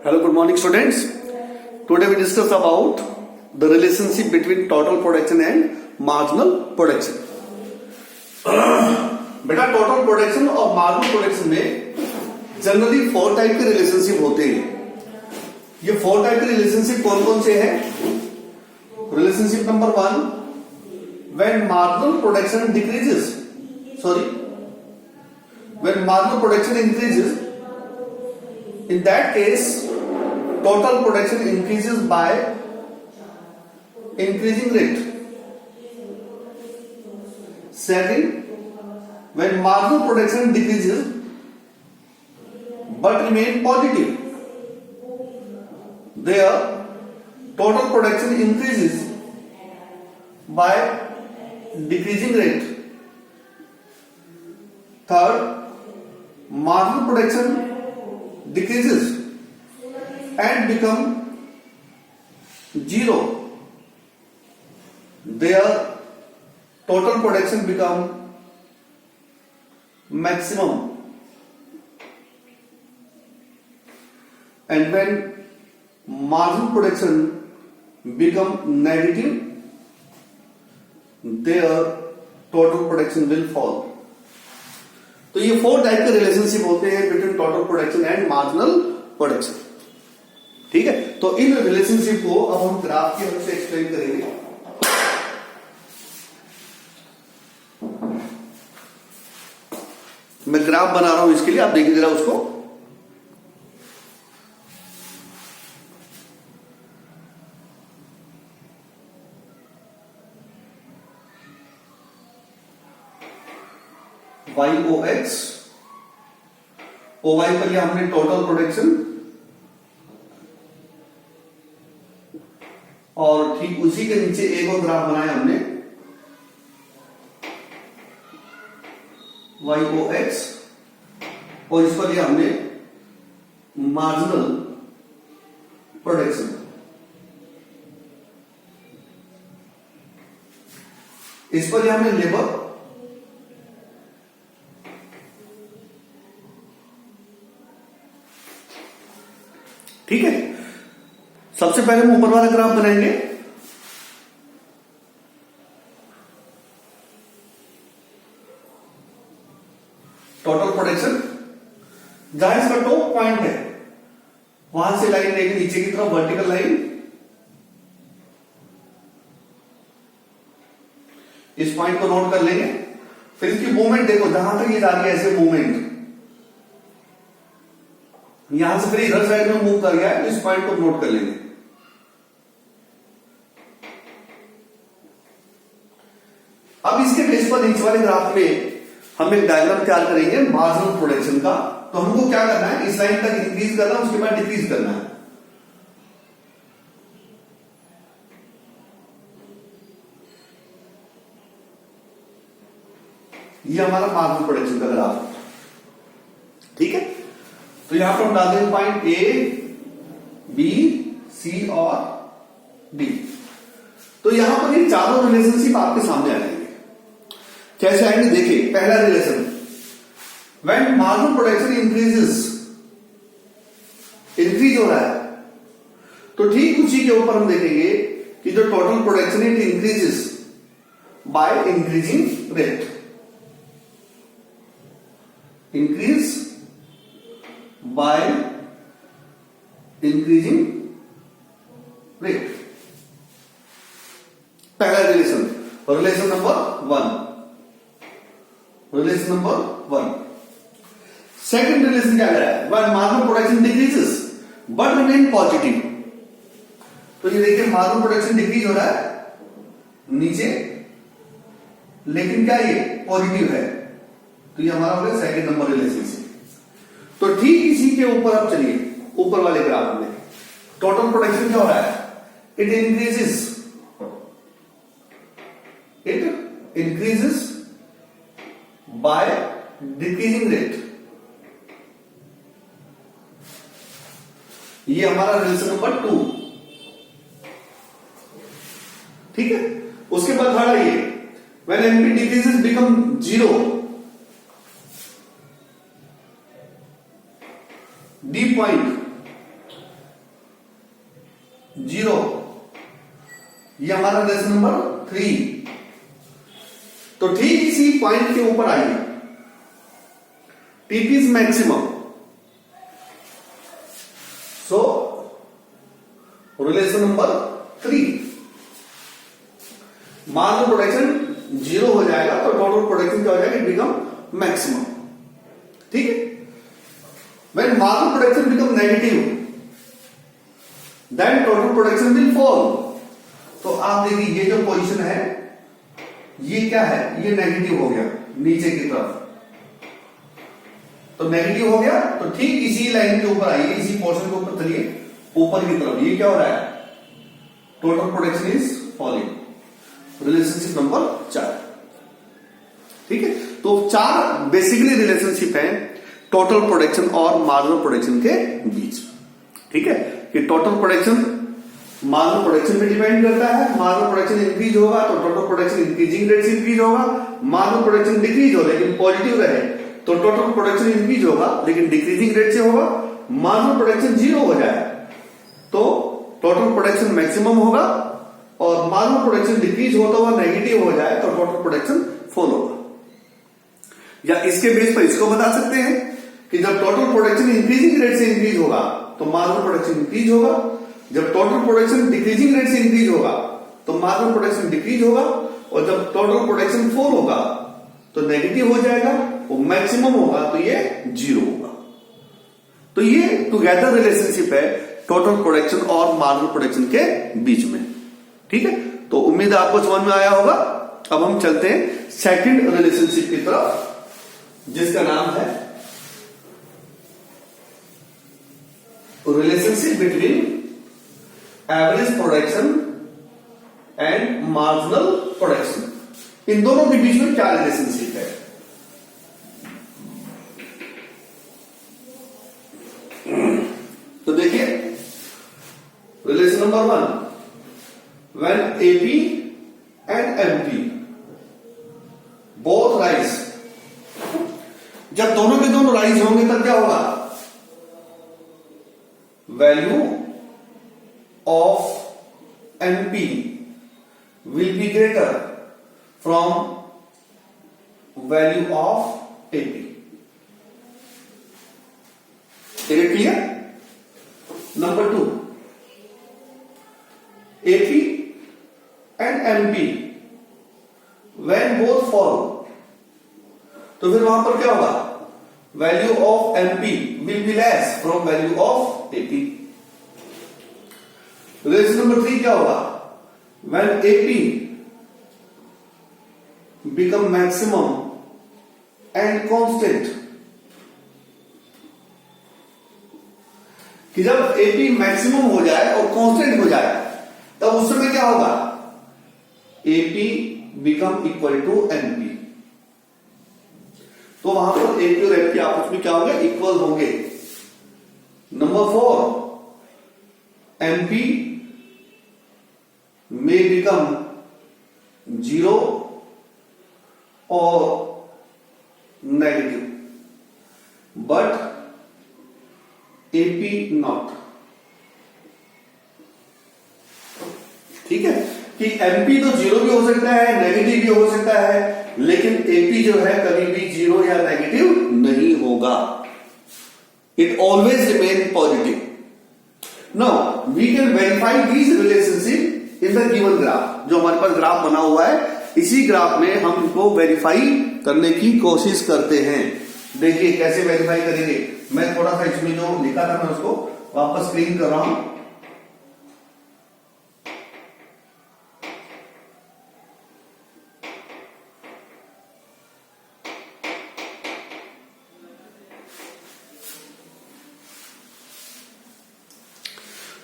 Hello, good morning students. Today we discuss about the relationship between total production and marginal production. बेटा total production और marginal production में generally 4 type के relationship होते हैं. ये 4 type के रिलेशनशिप कौन कौन से हैं? Relationship number 1, when marginal production decreases, when marginal production increases, in that case total production increases by increasing rate. Second, when marginal production decreases but remain positive, there total production increases by decreasing rate. Third, marginal production decreases and become zero. Their total production become maximum. And when marginal production become negative, their total production will fall. तो ये 4 type के relationship होते हैं between total production and marginal production. ठीक है, तो in relationship को अब हम ग्राफ की हेल्प से एक्सप्लेन करेंगे. मैं ग्राफ बना रहा हूं इसके लिए, आप देखिए जरा उसको. YOX, OY पर लिया हमने टोटल प्रोडक्शन, और ठीक उसी के नीचे एक और ग्राफ बनाया हमने YOX, और इस पर लिया हमने मार्जिनल प्रोडक्शन. इस पर लिया हमने लेबर, ठीक है. सबसे पहले हम ऊपर वाला ग्राफ बनाएंगे. टोटल प्रोडक्शन, जहां इसका टॉप पॉइंट है वहां से लाइन लेंगे नीचे की तरफ, वर्टिकल लाइन. इस पॉइंट को नोट कर लेंगे. फिर इसकी मूवमेंट देखो, जहां तक ये जा रही है ऐसे मूवमेंट, यहां से फिर इधर साइड में मूव कर गया है, तो इस पॉइंट को नोट कर लेंगे. अब इसके बेस पर नीचे वाले ग्राफ में हम एक डायग्राम तैयार करेंगे मार्जिनल प्रोडक्शन का. तो हमको क्या करना है, इस लाइन तक इंक्रीज करना है, उसके बाद डिक्रीज करना है. ये हमारा मार्जिनल प्रोडक्शन का ग्राफ. ठीक है, तो यहां पर हम डाल देंगे पॉइंट A, B, C और D. तो यहां पर ये चारों रिलेशनशिप आपके सामने आ जाएंगे. कैसे आएंगे देखिए. पहला relation, when marginal production increases, increase हो रहा है, तो ठीक उसी के ऊपर हम देखेंगे कि जो total production it increases by increasing rate. Increase by increasing rate. पहला relation, relation number 1. Relation number 1. Second relation क्या कह रहा है, when marginal production decreases but remain positive. तो ये देखिए मार्जिनल प्रोडक्शन डिक्रीज हो रहा है नीचे, लेकिन क्या ये पॉजिटिव है. तो ये हमारा हो गया सेकंड नंबर रिलेशनशिप. तो ठीक इसी के ऊपर अब चलिए ऊपर वाले ग्राफ में टोटल प्रोडक्शन क्या हो रहा है, it increases by decreasing rate. ये हमारा रिलेशन नंबर 2. ठीक है, उसके बाद खड़ा ये when NP decreases become 0, D point, 0, ये हमारा रिलेशन नंबर 3। तो ठीक इसी पॉइंट के ऊपर आइए, T is maximum, so relation number 3, marginal production 0 हो जाएगा तो टोटल प्रोडक्शन क्या हो जाएगा, इट बिकम मैक्सिमम। ठीक है, when marginal production become negative then total production will fall. तो आप देखिए ये जो पोजीशन है ये क्या है, ये नेगेटिव हो गया नीचे की तरफ, तो नेगेटिव हो गया तो ठीक इसी लाइन के ऊपर आइए, इसी पोर्शन के ऊपर चलिए ऊपर की तरफ, ये क्या हो रहा है, total production is falling. Relationship number 4। ठीक है, तो 4 बेसिकली रिलेशनशिप है टोटल प्रोडक्शन और मार्जिनल प्रोडक्शन के बीच। ठीक है, कि टोटल प्रोडक्शन मार्जिनल प्रोडक्शन पे डिपेंड करता है, मार्जिनल प्रोडक्शन इंक्रीज होगा तो टोटल प्रोडक्शन इंक्रीजिंग रेट से इंक्रीज होगा, मार्जिनल प्रोडक्शन डिक्रीज हो लेकिन पॉजिटिव रहे तो टोटल प्रोडक्शन इंक्रीज होगा लेकिन डिक्रीजिंग रेट से होगा, मार्जिनल प्रोडक्शन 0 हो जाए तो टोटल प्रोडक्शन मैक्सिमम होगा, और मार्जिनल प्रोडक्शन डिक्रीज होता हुआ नेगेटिव हो जाए तो टोटल प्रोडक्शन फॉल होगा। या इसके बेस पर इसको बता सकते हैं कि जब टोटल प्रोडक्शन इंक्रीजिंग रेट से इंक्रीज होगा तो मार्जिनल प्रोडक्शन इंक्रीज होगा, जब टोटल प्रोडक्शन डिक्रीजिंग रेट से इंक्रीज होगा तो मार्जिनल प्रोडक्शन डिक्रीज होगा, और जब टोटल प्रोडक्शन फॉल होगा तो नेगेटिव हो जाएगा, वो मैक्सिमम होगा तो ये 0 होगा। तो ये टुगेदर रिलेशनशिप है टोटल प्रोडक्शन और मार्जिनल प्रोडक्शन के बीच में। ठीक है, तो उम्मीद है आपको समझ में आया होगा। अब हम चलते हैं सेकंड रिलेशनशिप की तरफ, जिसका नाम है relationship between average production and marginal production. इन दोनों के बीच में क्या रिलेशनशिप है? तो देखिए, relation number 1, when AP and MP both rise, जब दोनों के दोनों राइज होंगे तब क्या होगा, value of MP will be greater from value of AP. Is it clear? Number 2, AP and MP when both fall, तो फिर वहां पर क्या होगा, value of MP will be less from value of AP। Relation number 3 क्या होगा, when AP become maximum and constant, कि जब एपी मैक्सिमम हो जाए और कांस्टेंट हो जाए तब उस समय क्या होगा, AP become equal to MP. तो वहां पर एपी और एमपी आपस में क्या होंगे, इक्वल होंगे। नंबर 4, एमपी में बिकम 0 और नेगेटिव, बट एपी नॉट। ठीक है, कि एमपी तो 0 भी हो सकता है, नेगेटिव भी हो सकता है, लेकिन एपी जो है कभी भी 0 या नेगेटिव नहीं होगा, it always remain positive. Now we can verify this relationship in the given graph. जो हमारे पास ग्राफ बना हुआ है, इसी ग्राफ में हम इनको वेरीफाई करने की कोशिश करते हैं। देखिए कैसे वेरीफाई करेंगे, मैं थोड़ा सा इसमें जो लिखा था मैं उसको वापस क्लीन कर रहा हूं।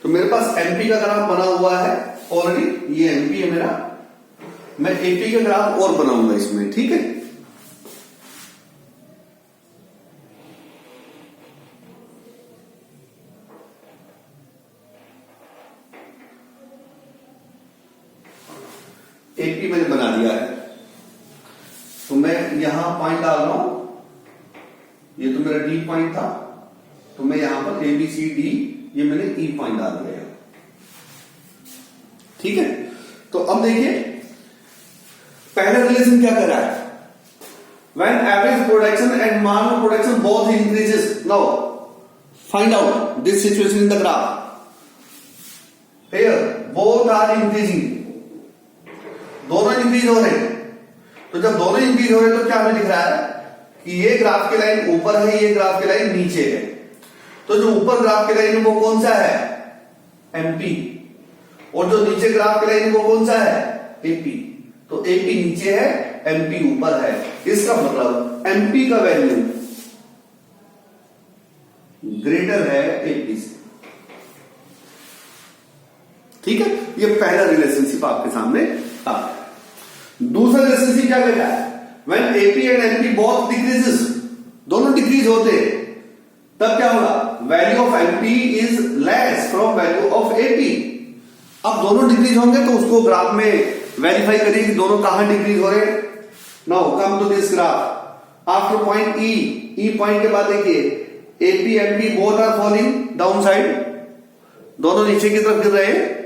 तो मेरे पास एमपी का ग्राफ बना हुआ है ऑलरेडी, ये एमपी है मेरा, मैं एपी का ग्राफ और बनाऊंगा इसमें। ठीक है, एपी मैंने बना दिया है, तो मैं यहां पॉइंट डाल रहा हूं, ये तो मेरा डी पॉइंट था, तो मैं यहां पर ए बी सी डी, ये मैंने ई पॉइंट डाल दिया है। ठीक है, तो अब देखिए पहला रिलेशन क्या कर रहा है, when average production and marginal production both increases. Now find out this situation in the graph. Here both are increasing, दोनों इंक्रीज हो रहे हैं। तो जब दोनों इंक्रीज हो रहे हैं तो क्या हमें दिख रहा है कि ये ग्राफ की लाइन ऊपर है, ये ग्राफ की लाइन नीचे है। तो जो ऊपर ग्राफ की लाइन है वो कौन सा है, एमपी, और जो नीचे ग्राफ की लाइन है वो कौन सा है, एपी। तो एपी नीचे है, एमपी ऊपर है। इसका मतलब एमपी का वैल्यू ग्रेटर है एपी से। ठीक है, ये पहला रिलेशनशिप आपके सामने आ गया। दूसरा रिलेशनशिप क्या कहता है, when AP and MP both decreases, दोनों डिक्रीज होते तब क्या होगा, value of MP is less from value of AP। अब दोनों डिक्रीज होंगे तो उसको ग्राफ में वेरीफाई करिए कि दोनों कहां डिक्रीज हो रहे हैं। Now come to this graph after point E point के बाद देखिए AP MP both are falling down side, दोनों नीचे की तरफ गिर रहे हैं।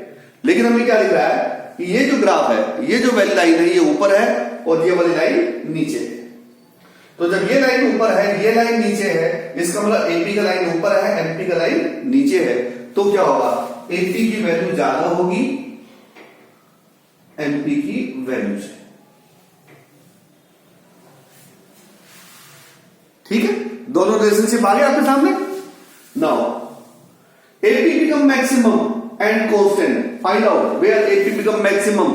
लेकिन हमें क्या लिख रहा है कि ये जो ग्राफ है, ये जो वाली लाइन है ये ऊपर है और ये वाली लाइन नीचे है। तो जब ये लाइन ऊपर है, ये लाइन नीचे है, इसका मतलब एपी का लाइन ऊपर है, एमपी का लाइन नीचे है। तो क्या होगा, एपी की वैल्यू ज्यादा होगी एमपी की वैल्यू से। ठीक है, दोनों रिलेशनशिप आ गए आपके सामने। Now AP become maximum and constant. Find out where AP become maximum.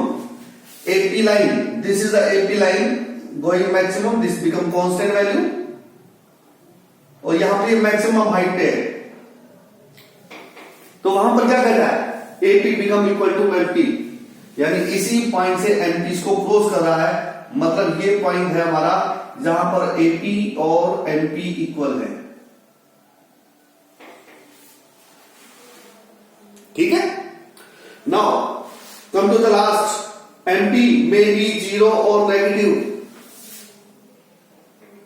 AP line, this is the AP line going maximum, this become constant value, और यहां पर ये मैक्सिमम हाइट है। तो वहां पर क्या कहता है, AP become equal to MP, यानी इसी पॉइंट से MP को क्लोज कर रहा है। मतलब ये पॉइंट है हमारा जहां पर AP और MP इक्वल है। ठीक है, now come to the last, MP may be zero और नेगेटिव।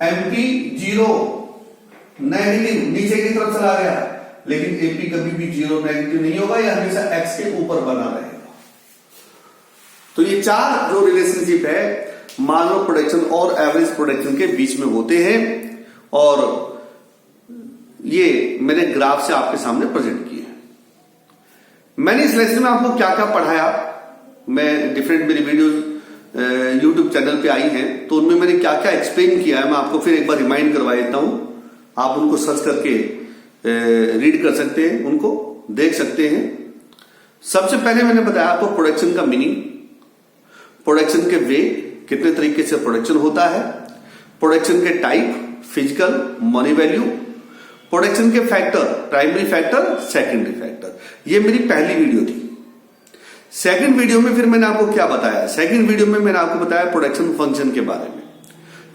एमपी जीरो नेगेटिव नीचे की तरफ चला गया, लेकिन एपी कभी भी जीरो नेगेटिव नहीं होगा, यह हमेशा एक्स के ऊपर बना रहेगा। तो ये चार जो रिलेशनशिप है मार्जिनल प्रोडक्शन और एवरेज प्रोडक्शन के बीच में होते हैं, और ये मैंने ग्राफ से आपके सामने प्रेजेंट किया। मैंने इस लेसन में आपको क्या क्या पढ़ाया, मैं डिफरेंट मेरी वीडियोस यूट्यूब चैनल पे आई हैं, तो उनमें मैंने क्या क्या एक्सप्लेन किया है मैं आपको फिर एक बार रिमाइंड करवा देता हूं। आप उनको सर्च करके रीड कर सकते हैं, उनको देख सकते हैं। सबसे पहले मैंने बताया आपको प्रोडक्शन का मीनिंग, प्रोडक्शन के वे, कितने तरीके से प्रोडक्शन होता है, प्रोडक्शन के type, physical, money value, production के factor, primary factor, secondary factor. ये मेरी पहली वीडियो थी। सेकंड वीडियो में फिर मैंने आपको क्या बताया, सेकंड वीडियो में मैंने आपको बताया प्रोडक्शन फंक्शन के बारे में,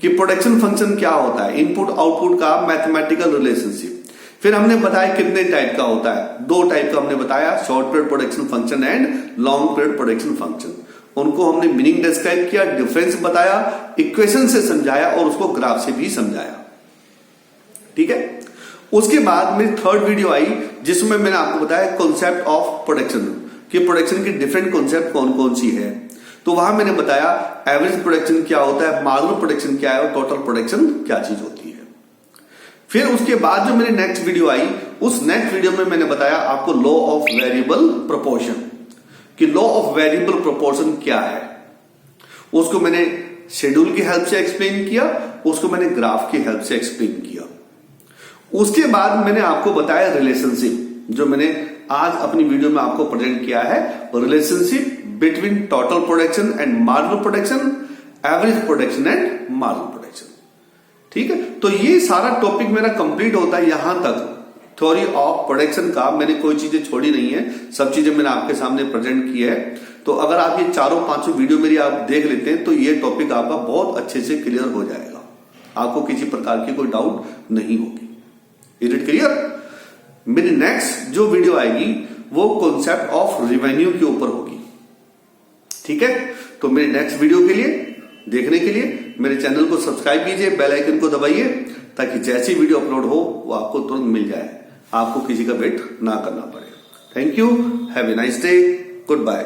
कि प्रोडक्शन फंक्शन क्या होता है, इनपुट आउटपुट का मैथमेटिकल रिलेशनशिप। फिर हमने बताया कितने टाइप का होता है, दो टाइप का हमने बताया, short period production function and long period production function. उनको हमने मीनिंग डिस्क्राइब किया, डिफरेंस बताया, इक्वेशन से समझाया और उसको ग्राफ से भी समझाया। ठीक है, उसके बाद मेरी थर्ड वीडियो आई जिसमें मैंने आपको बताया कॉन्सेप्ट ऑफ प्रोडक्शन, कि प्रोडक्शन की डिफरेंट कॉन्सेप्ट कौन कौन सी है। तो वहां मैंने बताया एवरेज प्रोडक्शन क्या होता है, मार्जिनल प्रोडक्शन क्या है और टोटल प्रोडक्शन क्या चीज होती है। फिर उसके बाद जो मेरी नेक्स्ट वीडियो आई, उस नेक्स्ट वीडियो में मैंने बताया आपको लॉ ऑफ वेरिएबल प्रोपोर्शन, कि लॉ ऑफ वेरिएबल प्रोपोर्शन क्या है। उसको मैंने शेड्यूल की हेल्प से एक्सप्लेन किया, उसको मैंने ग्राफ की हेल्प से एक्सप्लेन किया। उसके बाद मैंने आपको बताया रिलेशनशिप, जो मैंने आज अपनी वीडियो में आपको प्रेजेंट किया है, relationship between total production and marginal production, average production and marginal production. ठीक है, तो ये सारा टॉपिक मेरा कंप्लीट होता है यहां तक। थ्योरी ऑफ प्रोडक्शन का मैंने कोई चीजें छोड़ी नहीं है, सब चीजें मैंने आपके सामने प्रेजेंट की है। तो अगर आप ये चारों पांचों वीडियो मेरी आप देख लेते हैं तो ये टॉपिक आपका बहुत अच्छे से क्लियर हो जाएगा, आपको किसी प्रकार की कोई डाउट नहीं होगी। Is it clear? मेरी नेक्स्ट जो वीडियो आएगी वो कॉन्सेप्ट ऑफ रेवेन्यू के ऊपर होगी। ठीक है, तो मेरी नेक्स्ट वीडियो के लिए देखने के लिए मेरे चैनल को सब्सक्राइब कीजिए, बेल आइकन को दबाइए, ताकि जैसी वीडियो अपलोड हो वो आपको तुरंत मिल जाए, आपको किसी का वेट ना करना पड़े। Thank you, have a nice day, good bye.